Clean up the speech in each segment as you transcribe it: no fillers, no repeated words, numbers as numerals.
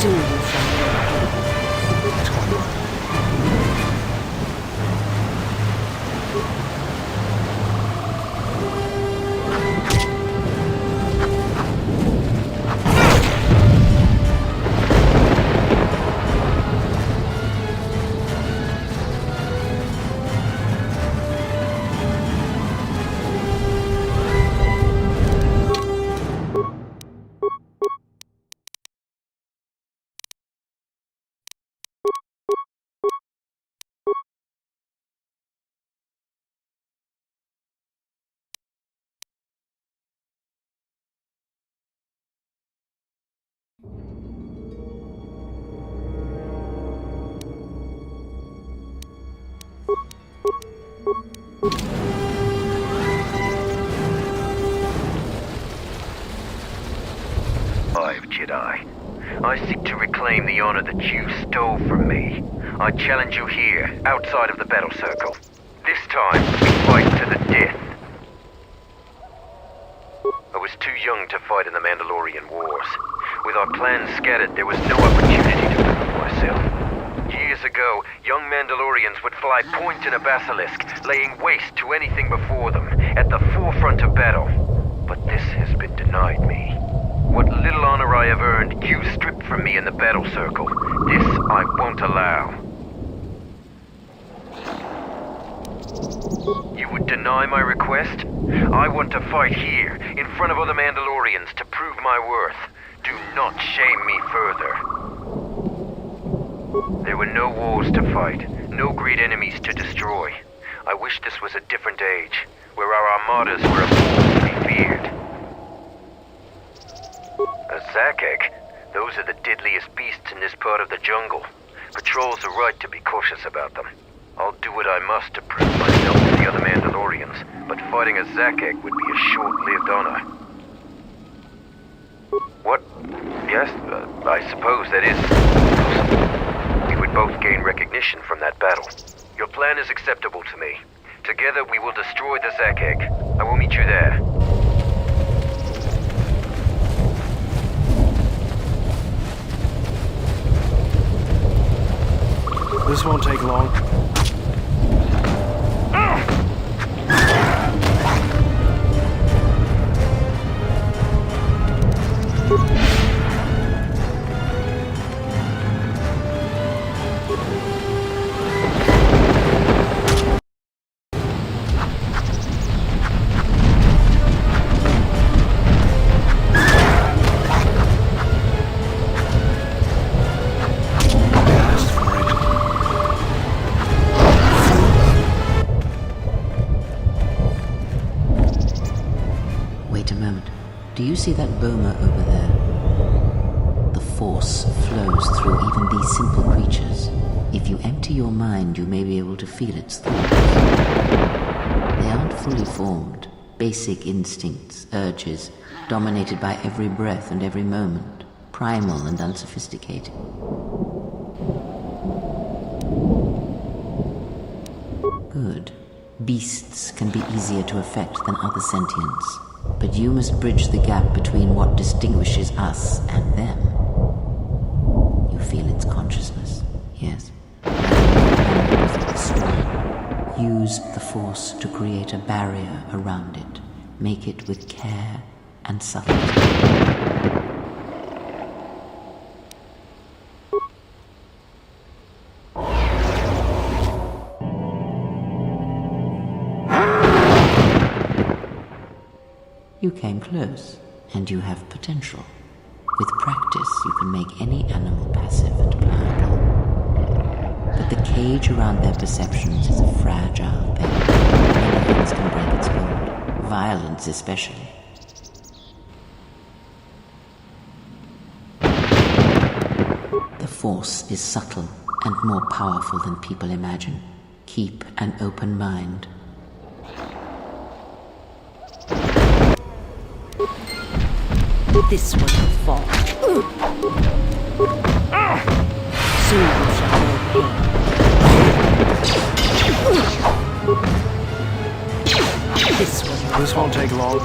Soon you'll find Kotor. Jedi. I seek to reclaim the honor that you stole from me. I challenge you here, outside of the battle circle. This time, we fight to the death. I was too young to fight in the Mandalorian Wars. With our plans scattered, there was no opportunity to prove myself. Years ago, young Mandalorians would fly point in a basilisk, laying waste to anything before them, at the forefront of battle. But this has been denied me. What little honor I have earned, you stripped from me in the battle circle. This I won't allow. You would deny my request? I want to fight here, in front of other Mandalorians, to prove my worth. Do not shame me further. There were no wars to fight, no great enemies to destroy. I wish this was a different age, where our armadas were a force to be feared. A Zakek? Those are the deadliest beasts in this part of the jungle. Patrol's are right to be cautious about them. I'll do what I must to prove myself to the other Mandalorians, but fighting a Zakek would be a short-lived honor. What? Yes, I suppose that is possible. We would both gain recognition from that battle. Your plan is acceptable to me. Together we will destroy the Zakek. I will meet you there. This won't take long. Wait a moment. Do you see that boma over there? force flows through even these simple creatures. If you empty your mind, you may be able to feel its thoughts. They aren't fully formed, basic instincts, urges, dominated by every breath and every moment, primal and unsophisticated. Good. Beasts can be easier to affect than other sentients, but you must bridge the gap between what distinguishes us and them. You feel its consciousness, yes. Like a storm. Use the force to create a barrier around it. Make it with care and subtlety. You came close, and you have potential. With practice, you can make any animal passive and pliable. But the cage around their perceptions is a fragile thing. Many things can break its hold, violence especially. The force is subtle and more powerful than people imagine. Keep an open mind. This one will fall. Soon you shall know pain. This won't take long.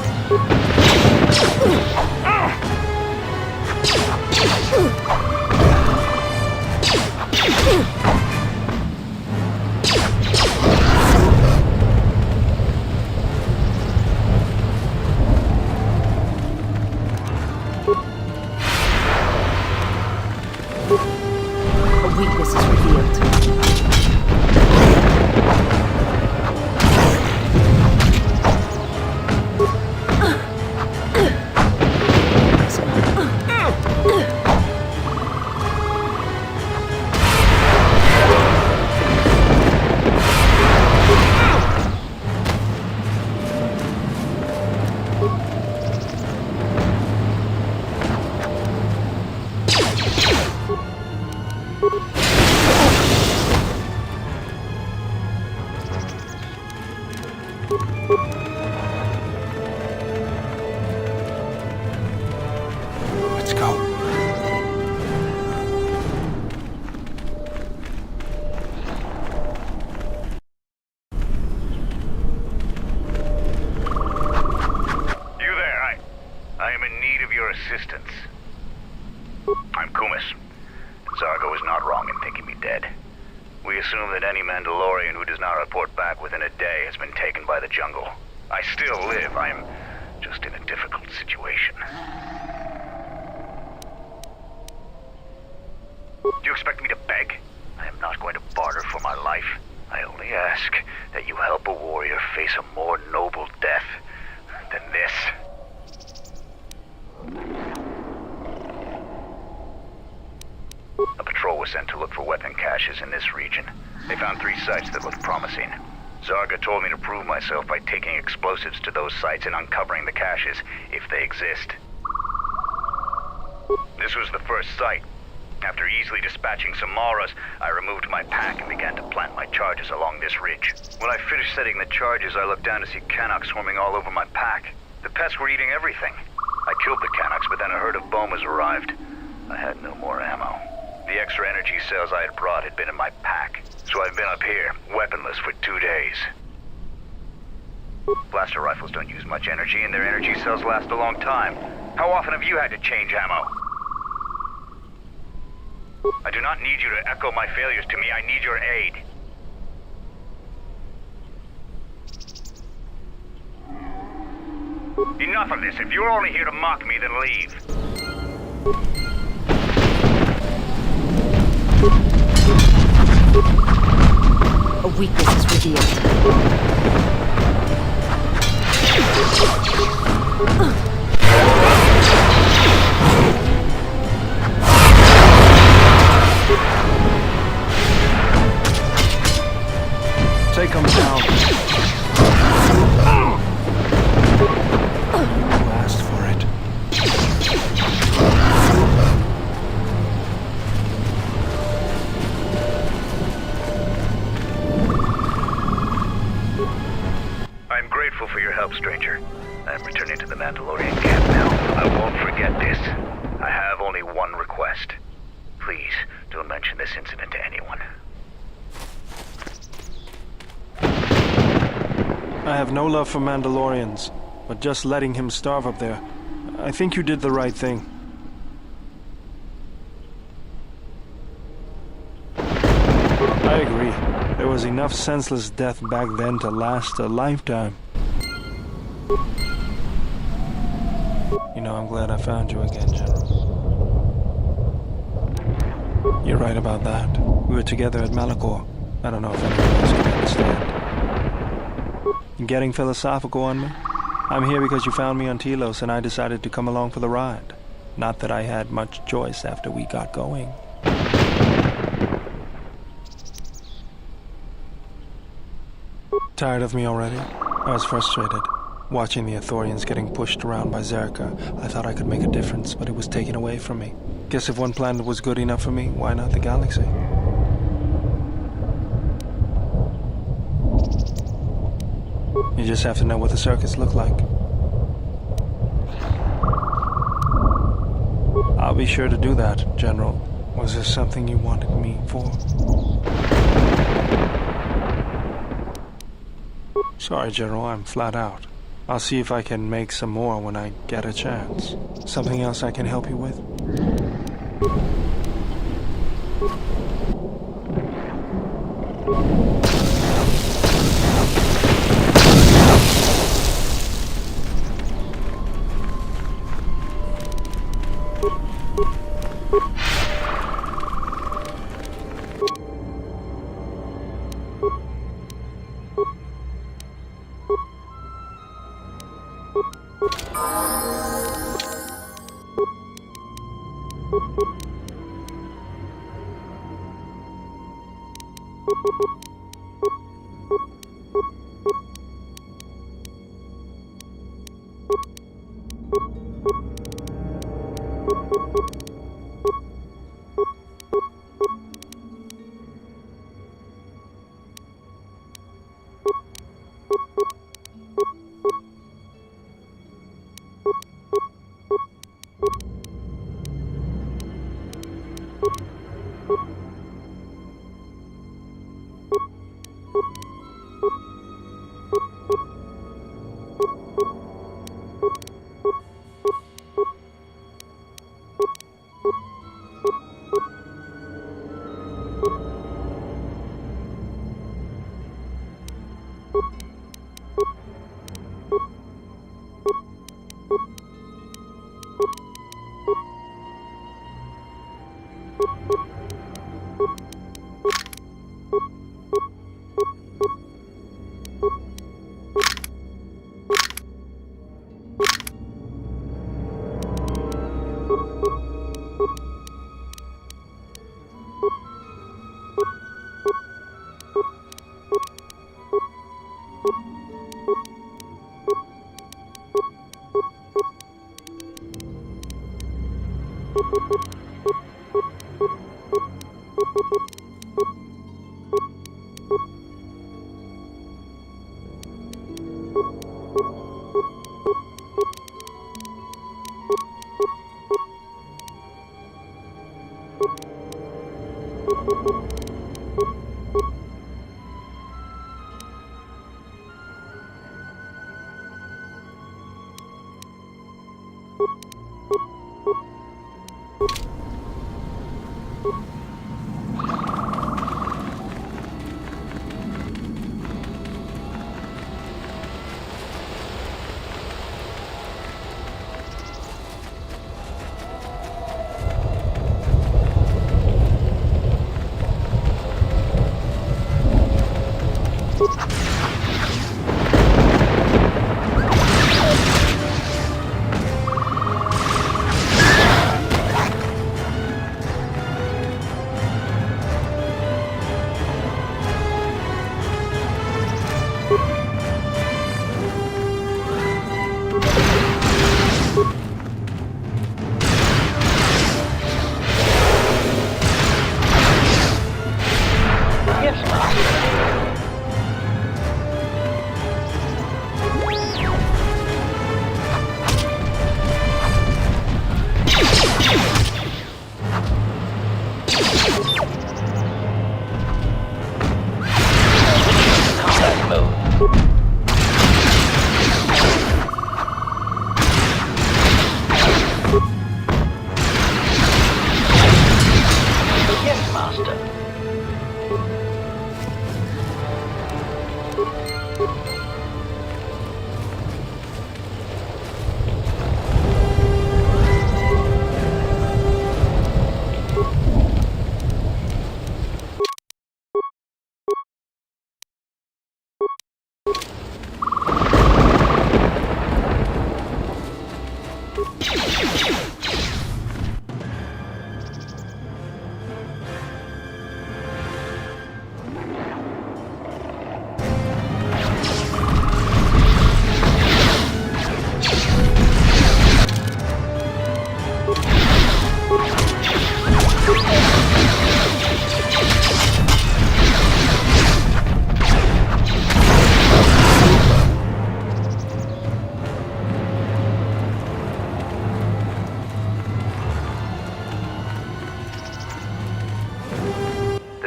Weakness is revealed. Let's go. You there, I am in need of your assistance. I'm Kumis. Zargo is not wrong in thinking me dead. We assume that any Mandalorian who does not report back within a day has been taken by the jungle. I still live. I am just in a difficult situation. Do you expect me to beg? I am not going to barter for my life. I only ask that you help a warrior face a more noble death than this. A patrol was sent to look for weapon caches in this region. They found 3 sites that looked promising. Zarga told me to prove myself by taking explosives to those sites and uncovering the caches, if they exist. This was the first site. After easily dispatching some Maras, I removed my pack and began to plant my charges along this ridge. When I finished setting the charges, I looked down to see Canucks swarming all over my pack. The pests were eating everything. I killed the Canucks, but then a herd of Bomas arrived. I had no more ammo. The extra energy cells I had brought had been in my pack, so I've been up here, weaponless for 2 days. Blaster rifles don't use much energy, and their energy cells last a long time. How often have you had to change ammo? I do not need you to echo my failures to me. I need your aid. Enough of this. If you're only here to mock me, then leave. A weakness is revealed. Take them down. You asked for it. Don't mention this incident to anyone. I have no love for Mandalorians, but just letting him starve up there, I think you did the right thing. I agree. There was enough senseless death back then to last a lifetime. You know, I'm glad I found you again, General. You're right about that. We were together at Malachor. I don't know if anyone else can understand. You getting philosophical on me? I'm here because you found me on Telos and I decided to come along for the ride. Not that I had much choice after we got going. Tired of me already? I was frustrated. Watching the Ithorians getting pushed around by Zerka, I thought I could make a difference, but it was taken away from me. Guess if one planet was good enough for me, why not the galaxy? You just have to know what the circuits look like. I'll be sure to do that, General. Was there something you wanted me for? Sorry, General, I'm flat out. I'll see if I can make some more when I get a chance. Something else I can help you with?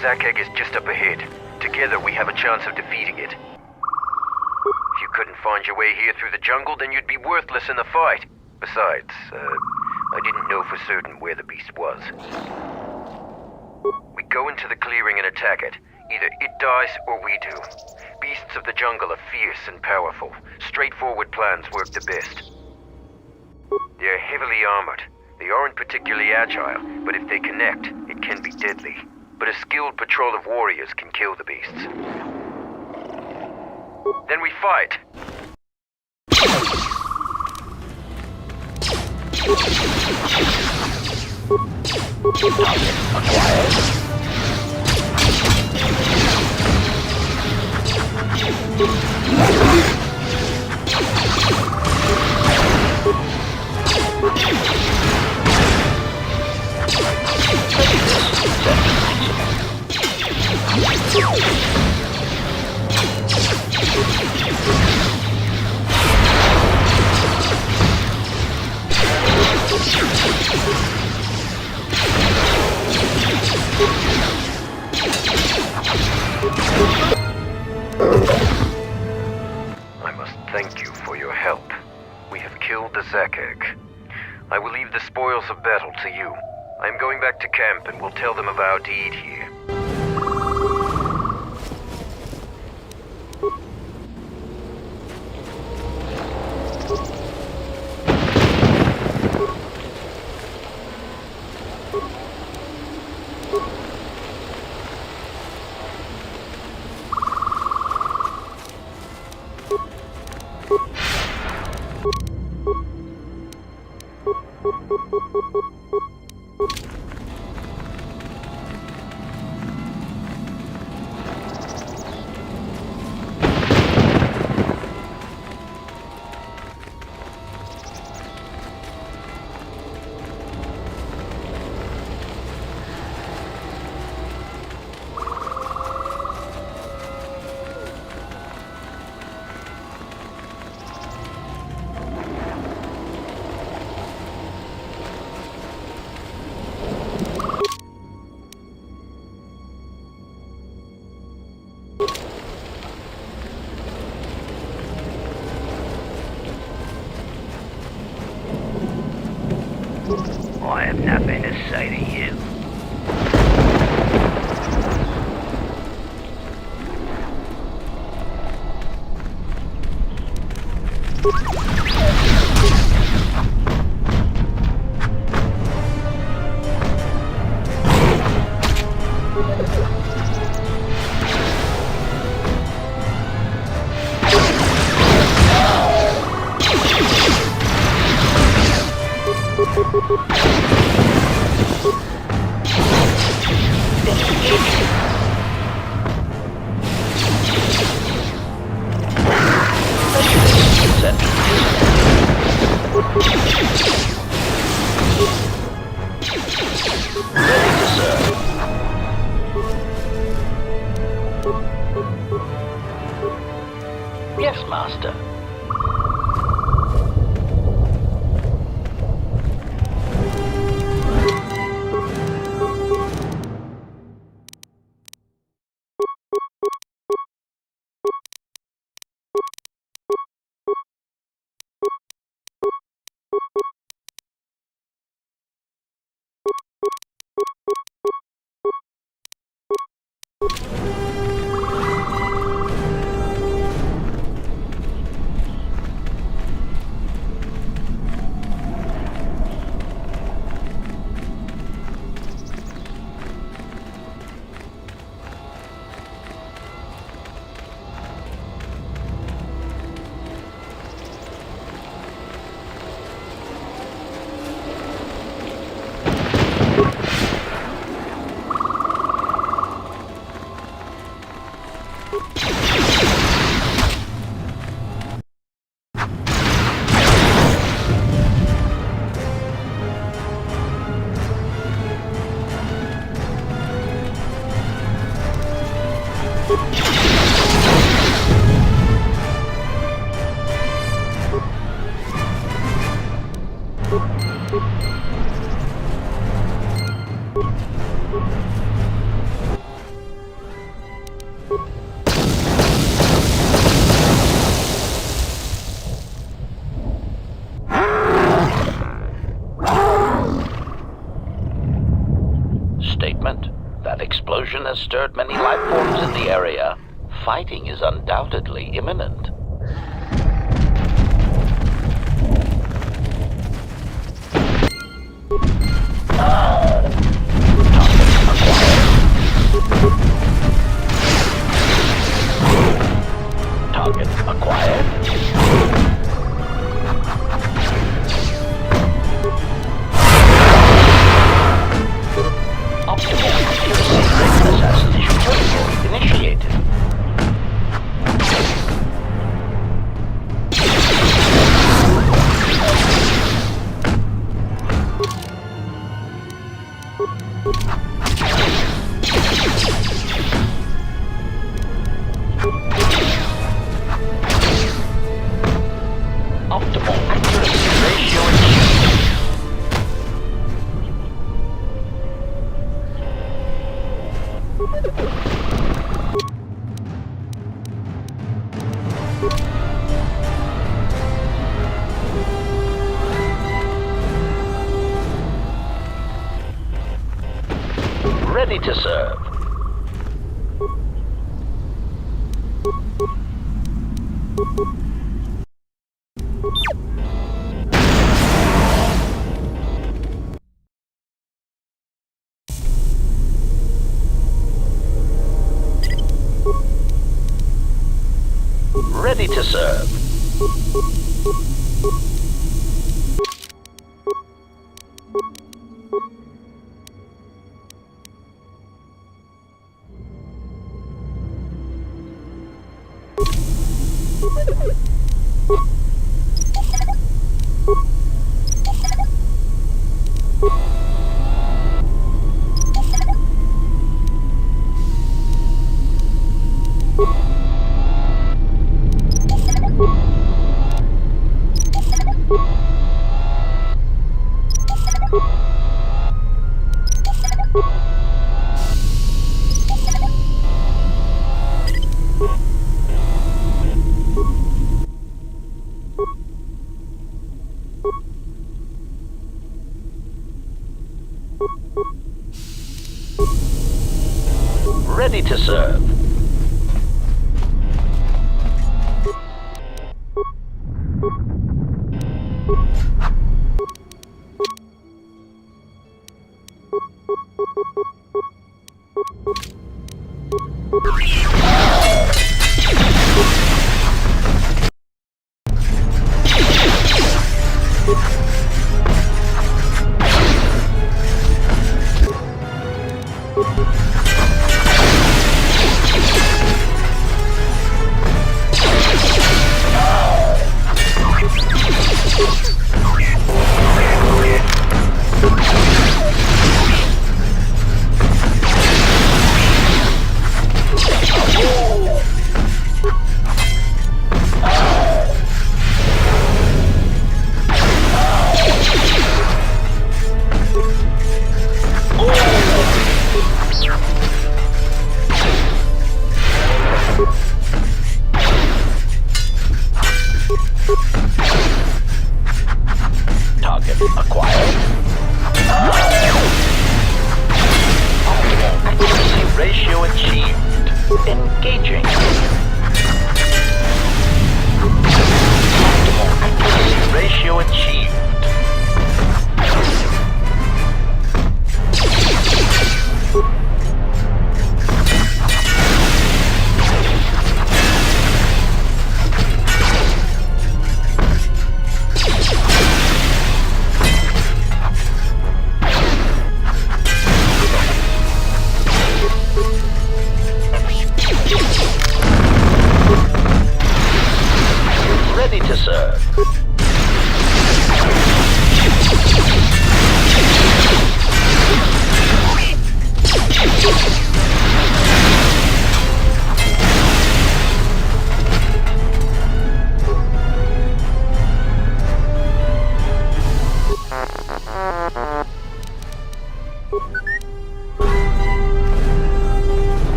Zakeg is just up ahead. Together we have a chance of defeating it. If you couldn't find your way here through the jungle, then you'd be worthless in the fight. Besides, I didn't know for certain where the beast was. We go into the clearing and attack it. Either it dies or we do. Beasts of the jungle are fierce and powerful. Straightforward plans work the best. They're heavily armored. They aren't particularly agile, but if they connect, it can be deadly. But a skilled patrol of warriors can kill the beasts. Then we fight. I must thank you for your help. We have killed the Zakeg. I will leave the spoils of battle to you. I am going back to camp and will tell them of our deed here. I have nothing to say to you. Yes, Master. agreement. That explosion has stirred many life forms in the area. Fighting is undoubtedly imminent. Target acquired. Optimal accuracy rate assassination protocol initiated. Optimal accuracy ratio achieved. Ready to serve. Ready to serve. Ready to serve.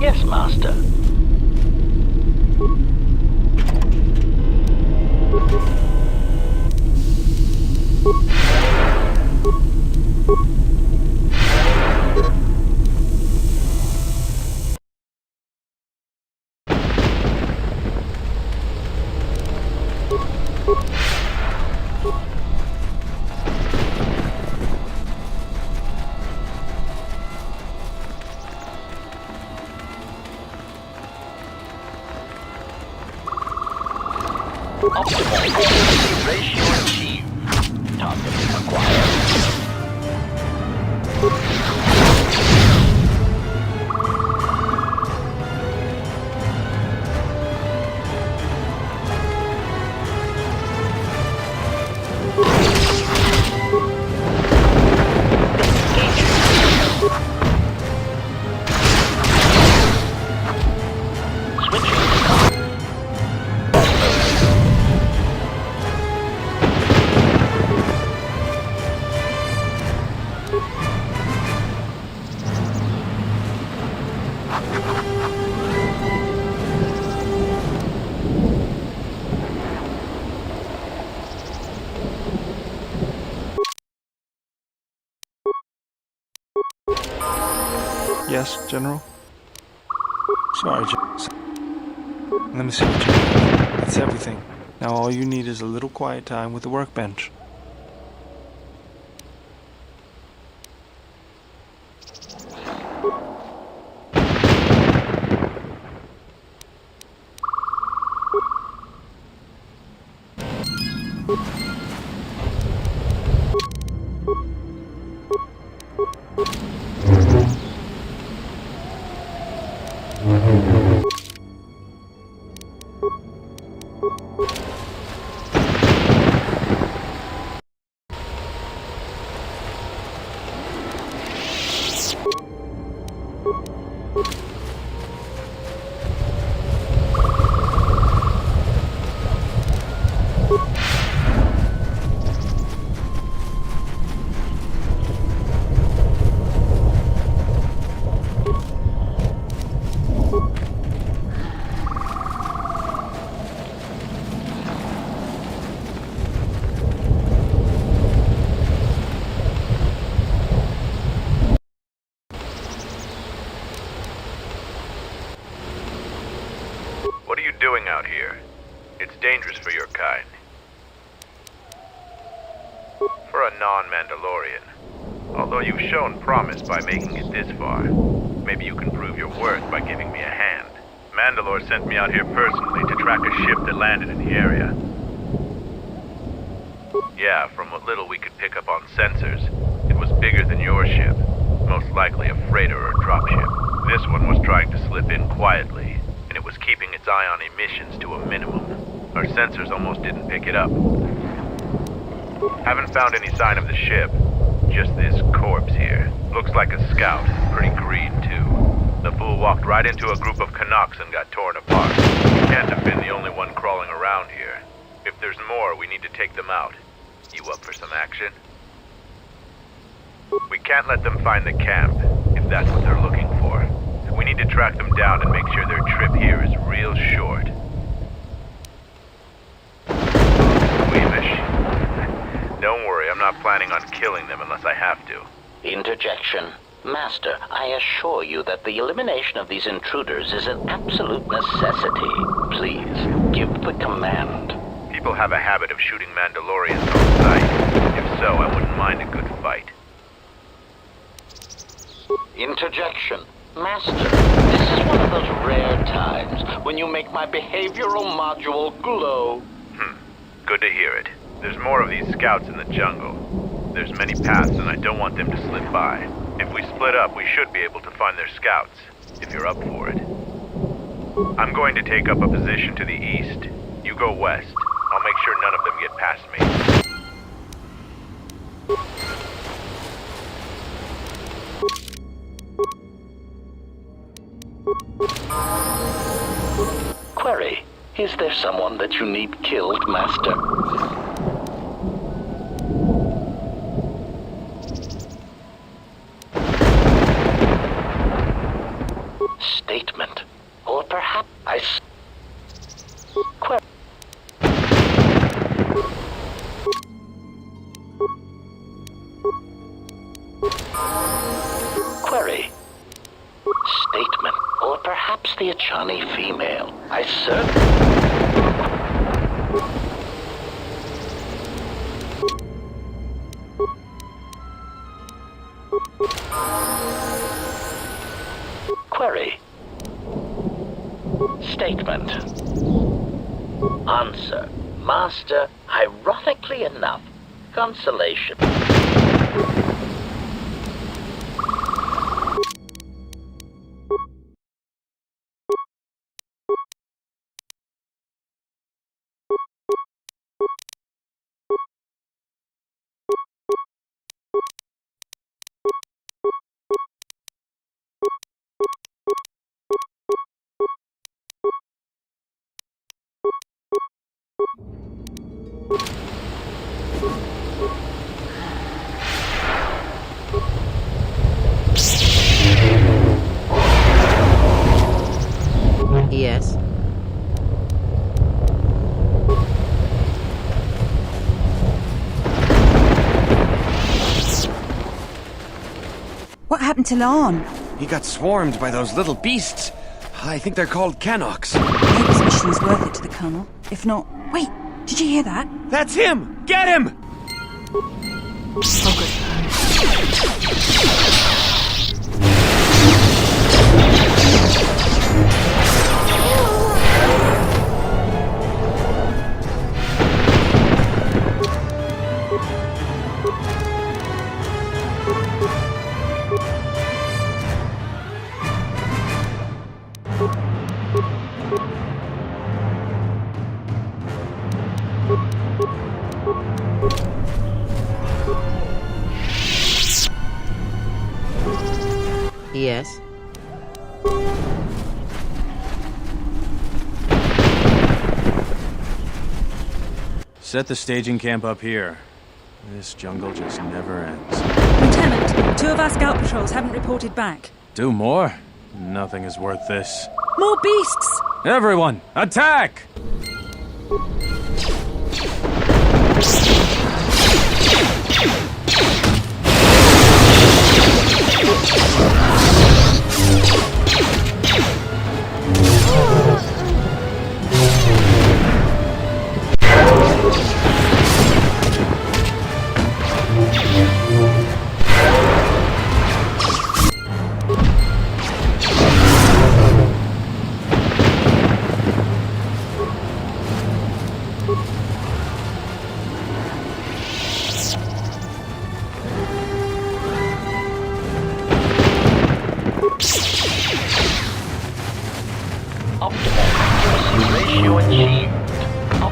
Yes, Master. Optimal frequency ratio achieved. Target acquired. Yes, General? Sorry, let me see what you have. That's everything. Now all you need is a little quiet time with the workbench. What are you doing out here? It's dangerous for your kind. For a non-Mandalorian. Although you've shown promise by making it this far. Maybe you can prove your worth by giving me a hand. Mandalore sent me out here personally to track a ship that landed in the area. Yeah, from what little we could pick up on sensors, it was bigger than your ship. Most likely a freighter or dropship. This one was trying to slip in quietly, and it was keeping its eye on emissions to a minimum. Our sensors almost didn't pick it up. Haven't found any sign of the ship. Just this corpse here. Looks like a scout. Pretty green, too. The fool walked right into a group of Canucks and got torn apart. He can't have been the only one crawling around here. If there's more, we need to take them out. You up for some action? We can't let them find the camp, if that's what they're looking for. We need to track them down and make sure their trip here is real short. Squeamish. Don't worry, I'm not planning on killing them unless I have to. Interjection. Master, I assure you that the elimination of these intruders is an absolute necessity. Please, give the command. People have a habit of shooting Mandalorians on sight. If so, I wouldn't mind a good fight. Interjection. Master, this is one of those rare times when you make my behavioral module glow. Good to hear it. There's more of these scouts in the jungle. There's many paths and I don't want them to slip by. If we split up, we should be able to find their scouts, if you're up for it. I'm going to take up a position to the east. You go west. I'll make sure none of them get past me. Query, is there someone that you need killed, Master? Statement. Or perhaps Query. Statement. Or perhaps the Achani female. I Query. Statement. Answer. Master, ironically enough, consolation. Yes. What happened to Lon? He got swarmed by those little beasts. I think they're called Canox. Maybe this mission is worth it to the Colonel. If not... Wait, did you hear that? That's him! Get him! Yes. Set the staging camp up here. This jungle just never ends. Lieutenant, 2 of our scout patrols haven't reported back. Do more? Nothing is worth this. More beasts! Everyone, attack!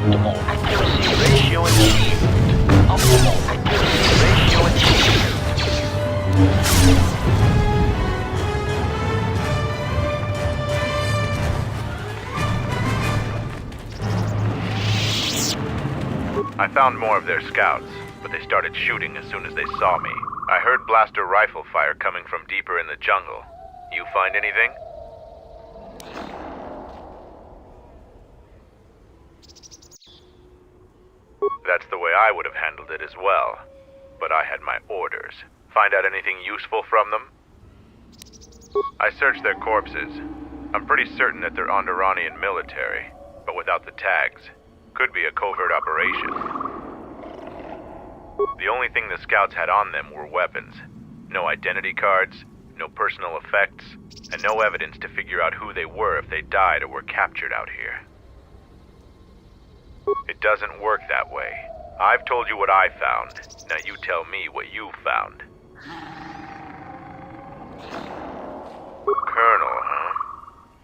Optimal accuracy ratio achieved. Optimal accuracy ratio achieved. I found more of their scouts, but they started shooting as soon as they saw me. I heard blaster rifle fire coming from deeper in the jungle. You find anything? That's the way I would have handled it as well. But I had my orders. Find out anything useful from them? I searched their corpses. I'm pretty certain that they're Onderanian military, but without the tags. Could be a covert operation. The only thing the scouts had on them were weapons. No identity cards, no personal effects, and no evidence to figure out who they were if they died or were captured out here. It doesn't work that way. I've told you what I found. Now you tell me what you found. Colonel, huh?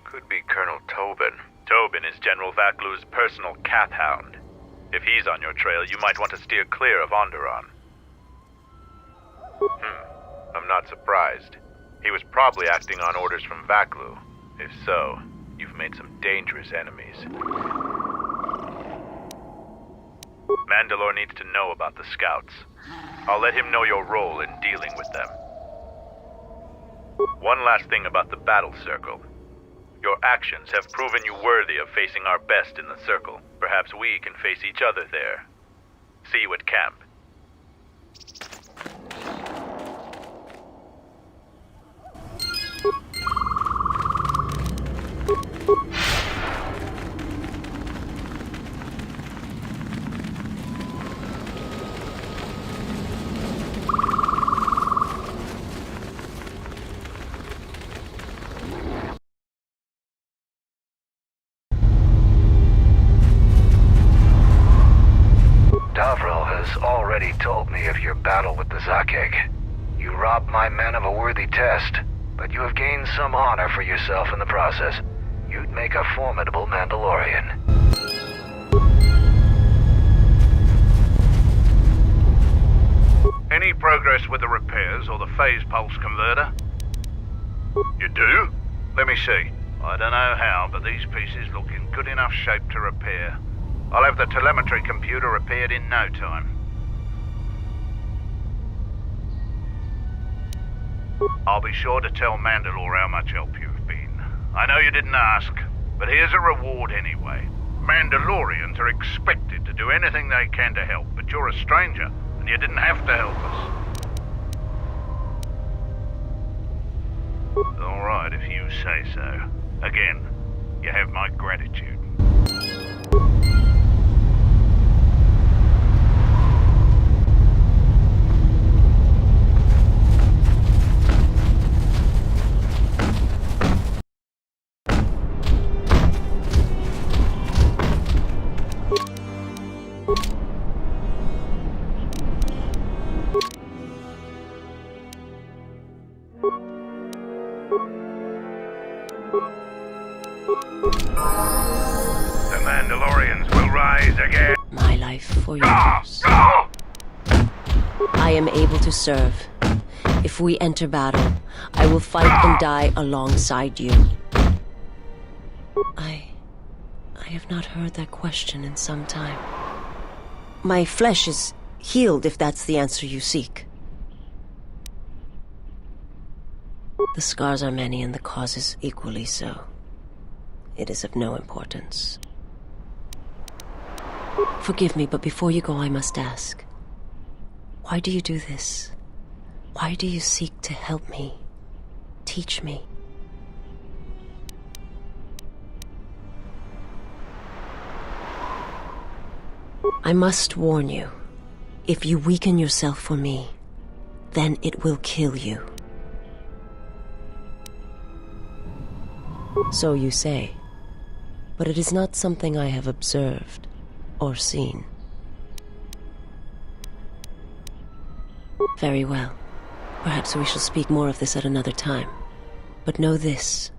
Could be Colonel Tobin. Tobin is General Vaklu's personal cat hound. If he's on your trail, you might want to steer clear of Onderon. I'm not surprised. He was probably acting on orders from Vaklu. If so, you've made some dangerous enemies. Mandalore needs to know about the scouts. I'll let him know your role in dealing with them. One last thing about the battle circle. Your actions have proven you worthy of facing our best in the circle. Perhaps we can face each other there. See you at camp. Already told me of your battle with the Zakek. You robbed my men of a worthy test, but you have gained some honor for yourself in the process. You'd make a formidable Mandalorian. Any progress with the repairs or the phase pulse converter? You do? Let me see. I don't know how, but these pieces look in good enough shape to repair. I'll have the telemetry computer repaired in no time. I'll be sure to tell Mandalore how much help you've been. I know you didn't ask, but here's a reward anyway. Mandalorians are expected to do anything they can to help, but you're a stranger, and you didn't have to help us. All right, if you say so. Again, you have my gratitude. The Mandalorians will rise again. My life for yours. I am able to serve. If we enter battle, I will fight and die alongside you. I have not heard that question in some time. My flesh is healed, if that's the answer you seek. The scars are many and the causes equally so. It is of no importance. Forgive me, but before you go, I must ask. Why do you do this? Why do you seek to help me? Teach me. I must warn you. If you weaken yourself for me, then it will kill you. So you say. But it is not something I have observed or seen. Very well. Perhaps we shall speak more of this at another time. But know this.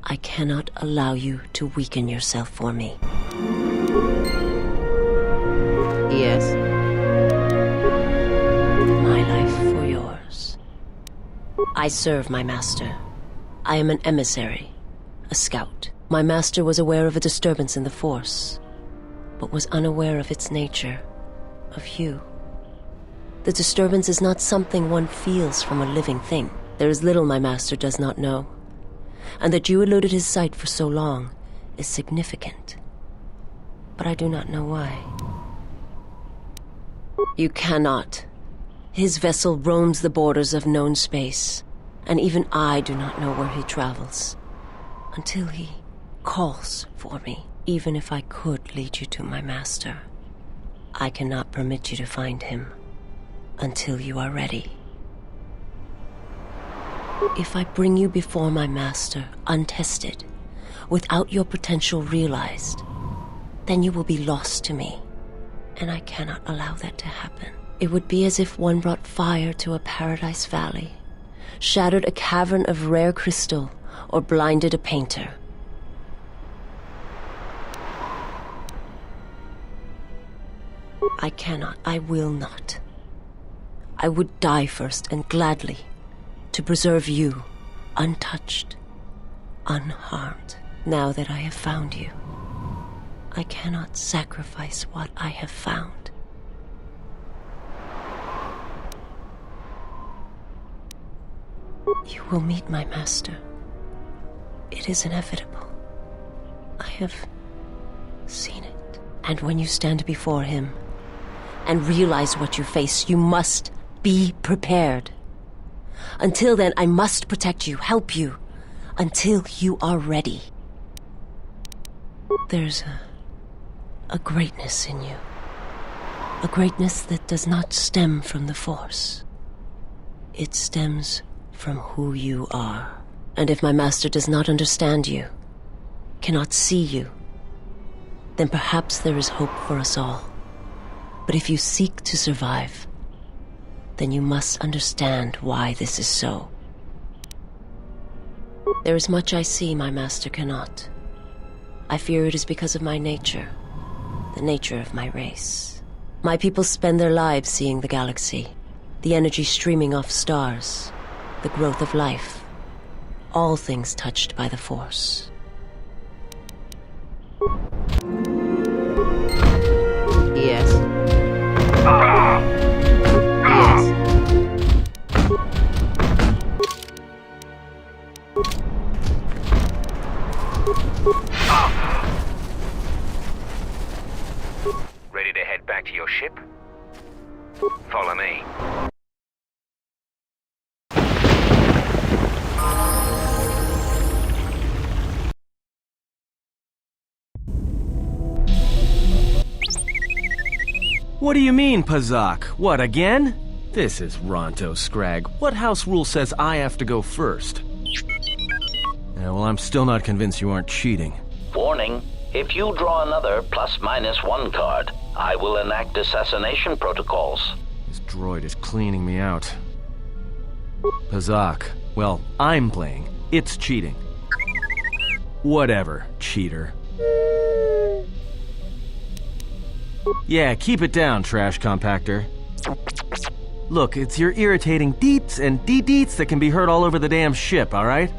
I cannot allow you to weaken yourself for me. Yes? My life for yours. I serve my master. I am an emissary, a scout. My master was aware of a disturbance in the Force, but was unaware of its nature, of you. The disturbance is not something one feels from a living thing. There is little my master does not know, and that you eluded his sight for so long is significant. But I do not know why. You cannot. His vessel roams the borders of known space, and even I do not know where he travels, until he calls for me. Even if I could lead you to my master, I cannot permit you to find him until you are ready. If I bring you before my master, untested, without your potential realized, then you will be lost to me, and I cannot allow that to happen. It would be as if one brought fire to a paradise valley, shattered a cavern of rare crystal, or blinded a painter. I cannot, I will not. I would die first, and gladly, to preserve you, untouched, unharmed. Now that I have found you, I cannot sacrifice what I have found. You will meet my master. It is inevitable. I have seen it. And when you stand before him and realize what you face, you must be prepared. Until then, I must protect you, help you, until you are ready. There's a greatness in you. A greatness that does not stem from the Force. It stems from who you are. And if my master does not understand you, cannot see you, then perhaps there is hope for us all. But if you seek to survive, then you must understand why this is so. There is much I see my master cannot. I fear it is because of my nature, the nature of my race. My people spend their lives seeing the galaxy, the energy streaming off stars, the growth of life, all things touched by the Force. Yes. Ready to head back to your ship? Follow me. What do you mean, Pazak? What, again? This is Ronto Scrag. What house rule says I have to go first? Yeah, well, I'm still not convinced you aren't cheating. Warning, if you draw another +/-1 card, I will enact assassination protocols. This droid is cleaning me out. Pazak, well, I'm playing. It's cheating. Whatever, cheater. Yeah, keep it down, trash compactor. Look, it's your irritating deets and de-deets that can be heard all over the damn ship, alright?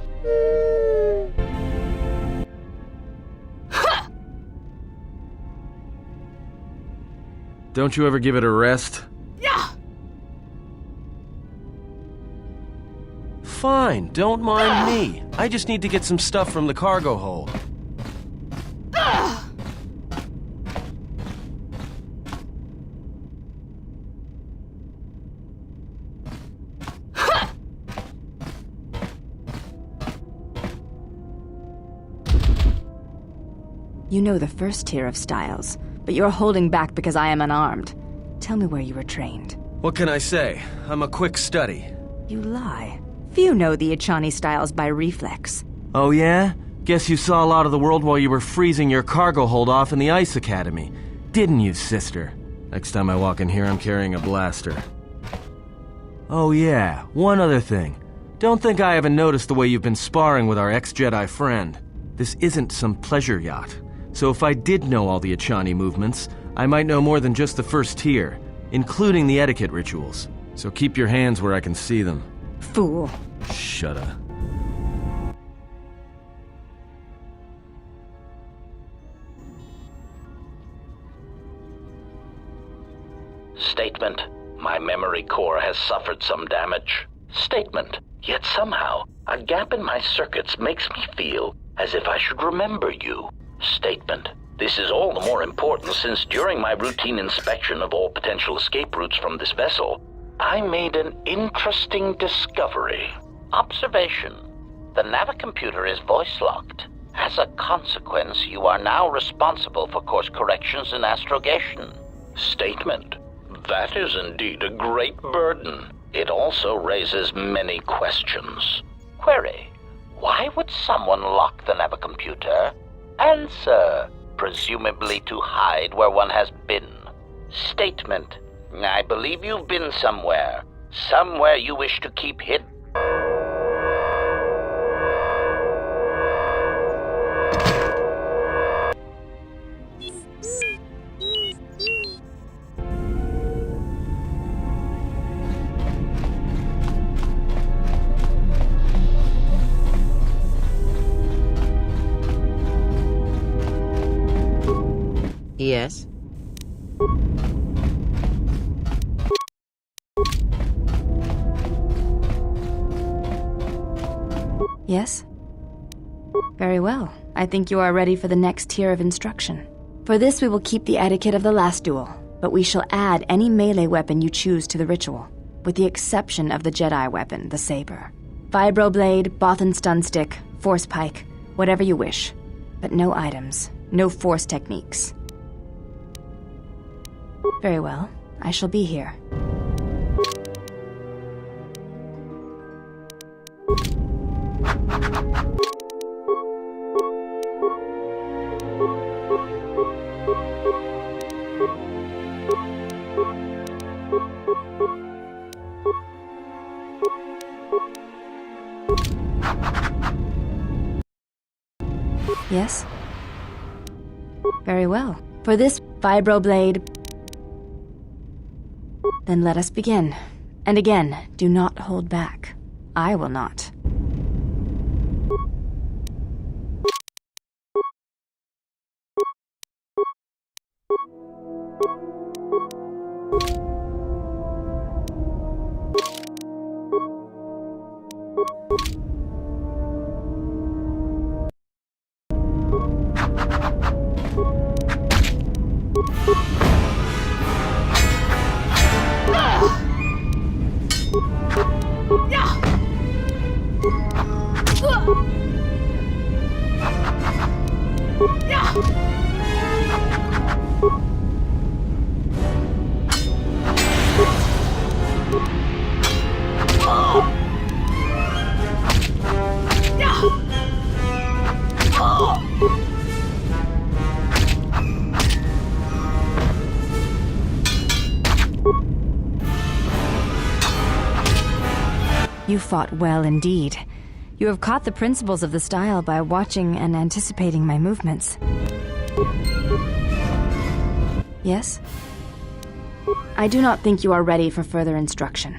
Don't you ever give it a rest? Yeah. Fine, don't mind me. I just need to get some stuff from the cargo hold. You know the first tier of styles, but you're holding back because I am unarmed. Tell me where you were trained. What can I say? I'm a quick study. You lie. Few know the Echani styles by reflex. Oh yeah? Guess you saw a lot of the world while you were freezing your cargo hold off in the Ice Academy. Didn't you, sister? Next time I walk in here, I'm carrying a blaster. Oh yeah, one other thing. Don't think I haven't noticed the way you've been sparring with our ex-Jedi friend. This isn't some pleasure yacht. So if I did know all the Echani movements, I might know more than just the first tier, including the etiquette rituals. So keep your hands where I can see them. Fool. Shut up. Statement. My memory core has suffered some damage. Statement. Yet somehow, a gap in my circuits makes me feel as if I should remember you. Statement. This is all the more important since during my routine inspection of all potential escape routes from this vessel, I made an interesting discovery. Observation. The navicomputer is voice-locked. As a consequence, you are now responsible for course corrections and astrogation. Statement. That is indeed a great burden. It also raises many questions. Query: why would someone lock the navicomputer? Answer: presumably to hide where one has been. Statement: I believe you've been somewhere. Somewhere you wish to keep hidden. Yes? Yes? Very well. I think you are ready for the next tier of instruction. For this we will keep the etiquette of the last duel, but we shall add any melee weapon you choose to the ritual, with the exception of the Jedi weapon, the saber. Vibroblade, Bothan stun stick, force pike, whatever you wish. But no items, no force techniques. Very well. I shall be here. Yes? Very well. For this vibroblade... Then let us begin. And again, do not hold back. I will not. You fought well indeed. You have caught the principles of the style by watching and anticipating my movements. Yes? I do not think you are ready for further instruction.